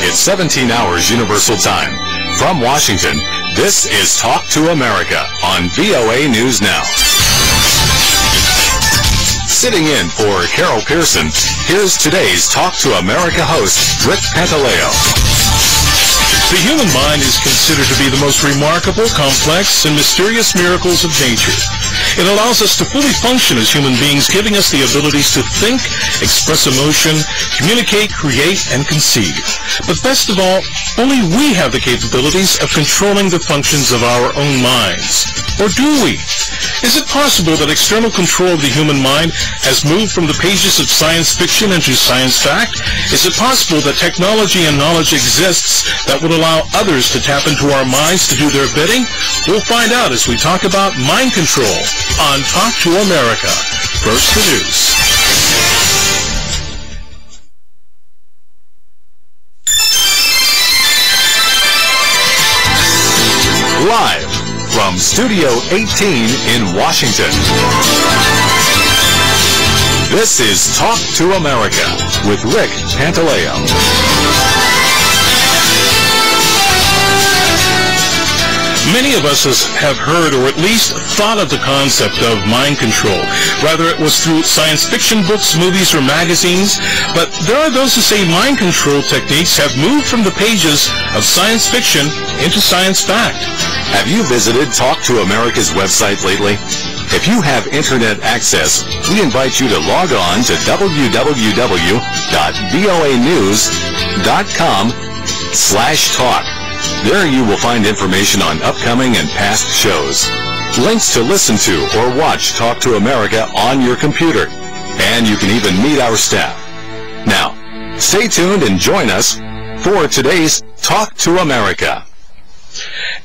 It's 17 hours Universal Time. From Washington, this is Talk to America on VOA News Now. Sitting in for Carol Pearson, here's today's Talk to America host, Rick Pantaleo. The human mind is considered to be the most remarkable, complex, and mysterious miracles of nature. It allows us to fully function as human beings, giving us the abilities to think, express emotion, communicate, create, and conceive. But best of all, only we have the capabilities of controlling the functions of our own minds. Or do we? Is it possible that external control of the human mind has moved from the pages of science fiction into science fact? Is it possible that technology and knowledge exists that would allow others to tap into our minds to do their bidding? We'll find out as we talk about mind control on Talk to America. First, the news. Live from Studio 18 in Washington. This is Talk to America with Rick Pantaleo. Many of us have heard or at least thought of the concept of mind control. Rather, it was through science fiction books, movies, or magazines. But there are those who say mind control techniques have moved from the pages of science fiction into science fact. Have you visited Talk to America's website lately? If you have internet access, we invite you to log on to www.voanews.com/talk. There you will find information on upcoming and past shows, links to listen to or watch Talk to America on your computer, and you can even meet our staff. Now, stay tuned and join us for today's Talk to America.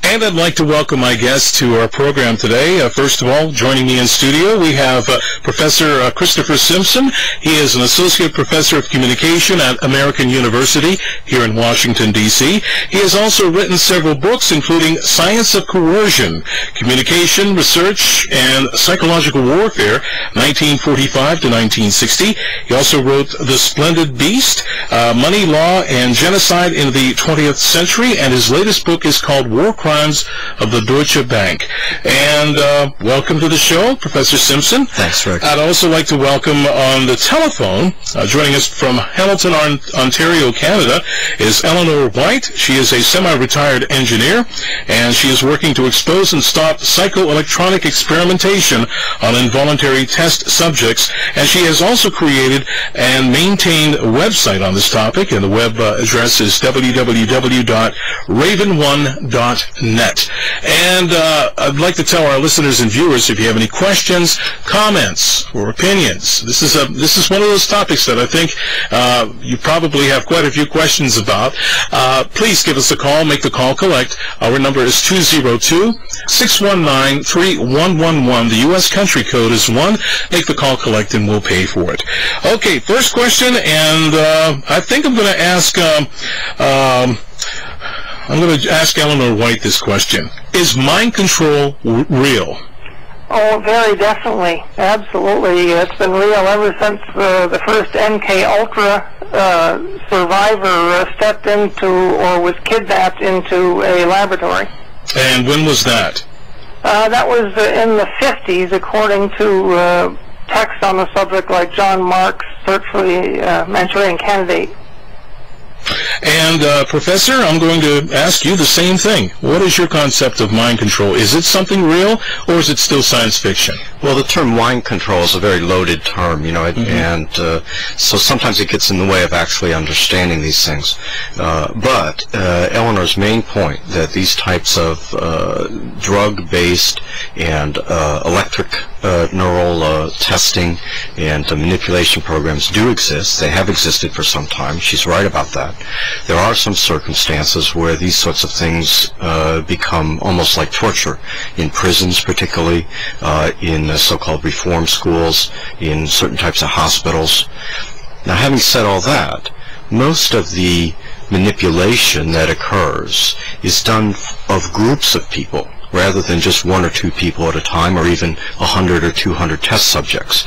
And I'd like to welcome my guests to our program today. First of all, joining me in studio, we have Professor Christopher Simpson. He is an Associate Professor of Communication at American University here in Washington, D.C. He has also written several books, including Science of Coercion, Communication, Research, and Psychological Warfare, 1945 to 1960. He also wrote The Splendid Beast, Money, Law, and Genocide in the 20th Century, and his latest book is called War Crimes of the Deutsche Bank. And welcome to the show, Professor Simpson. Thanks, Rick. I'd also like to welcome on the telephone, joining us from Hamilton, Ontario, Canada, is Eleanor White. She is a semi-retired engineer, and she is working to expose and stop psychoelectronic experimentation on involuntary test subjects. And she has also created and maintained a website on this topic, and the web address is www.raven1.net. And I'd like to tell our listeners and viewers, if you have any questions, comments, or opinions, this is one of those topics that I think you probably have quite a few questions about. Please give us a call. Make the call collect. Our number is 202-619-3111. The U.S. country code is 1. Make the call collect, and we'll pay for it. Okay, first question, and I think I'm going to ask Eleanor White this question. Is mind control real? Oh, very definitely. Absolutely. It's been real ever since the first MK Ultra survivor stepped into or was kidnapped into a laboratory. And when was that? That was in the 50s, according to texts on the subject like John Mark's Search for the Manchurian Candidate. And, Professor, I'm going to ask you the same thing. What is your concept of mind control? Is it something real, or is it still science fiction? Well, the term mind control is a very loaded term, you know, and so sometimes it gets in the way of actually understanding these things. But Eleanor's main point that these types of drug-based and electric neural testing and manipulation programs do exist. They have existed for some time. She's right about that. There are some circumstances where these sorts of things become almost like torture, in prisons particularly, in so-called reform schools, in certain types of hospitals. Now, having said all that, most of the manipulation that occurs is done of groups of people, rather than just one or two people at a time, or even 100 or 200 test subjects.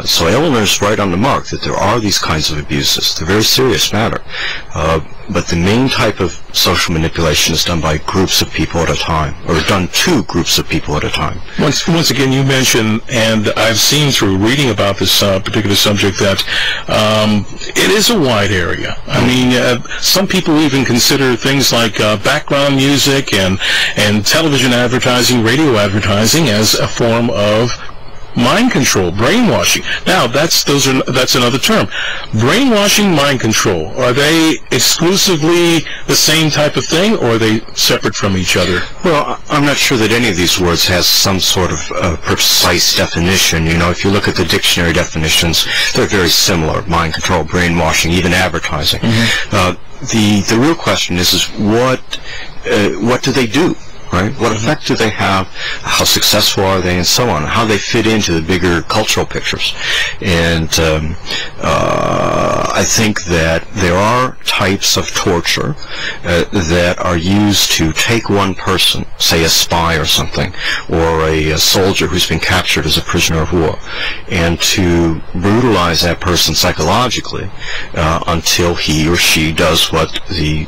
So Eleanor's right on the mark that there are these kinds of abuses. It's a very serious matter. the main type of social manipulation is done by groups of people at a time, or done to groups of people at a time. Once again, you mentioned, and I've seen through reading about this particular subject, that it is a wide area. I mean, some people even consider things like background music and television advertising, radio advertising as a form of mind control, brainwashing. Now, that's another term. Brainwashing, mind control, are they exclusively the same type of thing, or are they separate from each other? Well, I'm not sure that any of these words has some sort of precise definition. You know, if you look at the dictionary definitions, they're very similar. Mind control, brainwashing, even advertising. The real question is what do they do? Right? What effect do they have? How successful are they, and so on? How they fit into the bigger cultural pictures? And I think that there are types of torture that are used to take one person, say a spy or something, or a soldier who's been captured as a prisoner of war, and to brutalize that person psychologically until he or she does what the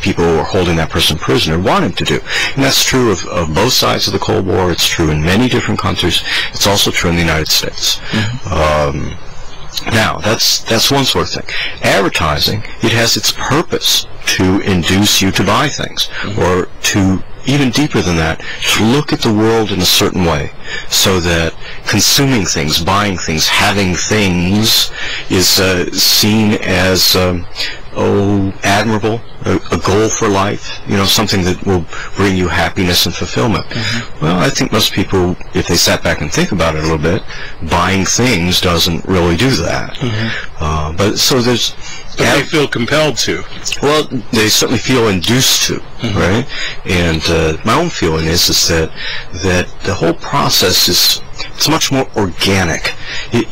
people who are holding that person prisoner want him to do. And that's true of both sides of the Cold War. It's true in many different countries. It's also true in the United States. Now, that's one sort of thing. Advertising, it has its purpose to induce you to buy things, or to, even deeper than that, to look at the world in a certain way, so that consuming things, buying things, having things is seen as admirable, a goal for life, you know, something that will bring you happiness and fulfillment. Well, I think most people, if they sat back and think about it a little bit, buying things doesn't really do that. But they feel compelled to. Well, they certainly feel induced to, right? And my own feeling is that the whole process it's much more organic.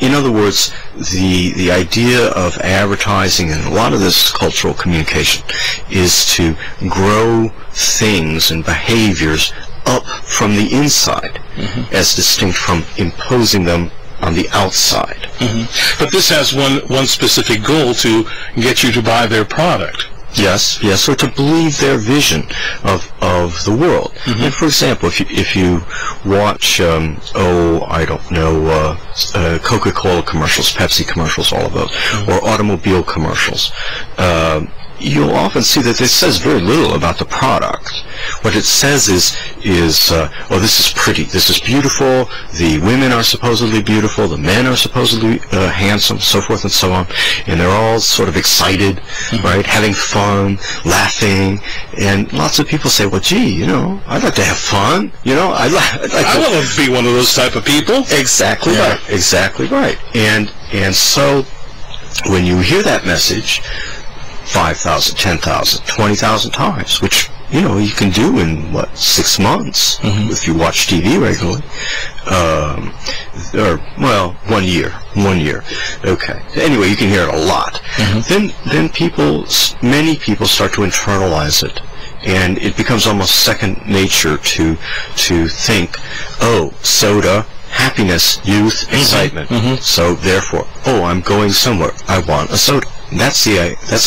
In other words, the idea of advertising and a lot of this cultural communication is to grow things and behaviors up from the inside, as distinct from imposing them on the outside. But this has one specific goal, to get you to buy their product. Yes, or to believe their vision of the world. And for example, if you watch, I don't know, Coca-Cola commercials, Pepsi commercials, all of those, or automobile commercials, you'll often see that it says very little about the product. What it says is oh, this is pretty, this is beautiful, the women are supposedly beautiful, the men are supposedly handsome, so forth and so on, and they're all sort of excited, right, having fun, laughing, and lots of people say, well, gee, you know, I'd like to have fun, you know, I want to be one of those type of people. Exactly right, exactly right. And so when you hear that message 5,000, 10,000, 20,000 times, which, you know, you can do in, 6 months if you watch TV regularly. Or, well, 1 year. Okay. Anyway, you can hear it a lot. Then many people start to internalize it. And it becomes almost second nature to think, oh, soda, happiness, youth, excitement. So therefore, oh, I'm going somewhere, I want a soda. That's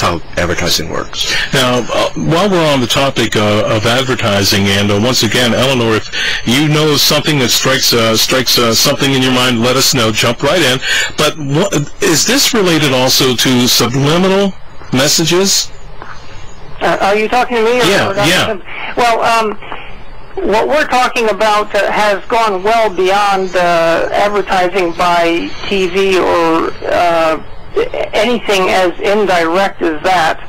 how advertising works. Now, while we're on the topic of advertising, and once again, Eleanor, if you know something that strikes something in your mind, let us know. Jump right in. But is this related also to subliminal messages? Are you talking to me? Yeah. Well, what we're talking about has gone well beyond advertising by TV or anything as indirect as that.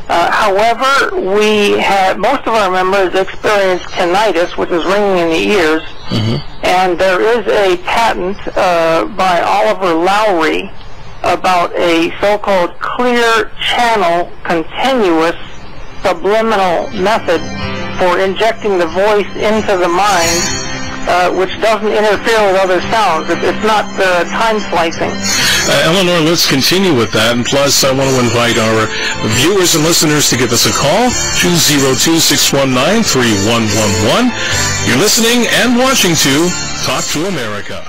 However, most of our members experience tinnitus, which is ringing in the ears, and there is a patent by Oliver Lowry about a so-called clear channel continuous subliminal method for injecting the voice into the mind, which doesn't interfere with other sounds. It's not time slicing. Eleanor, let's continue with that. And plus, I want to invite our viewers and listeners to give us a call, 202-619-3111. You're listening and watching to Talk to America.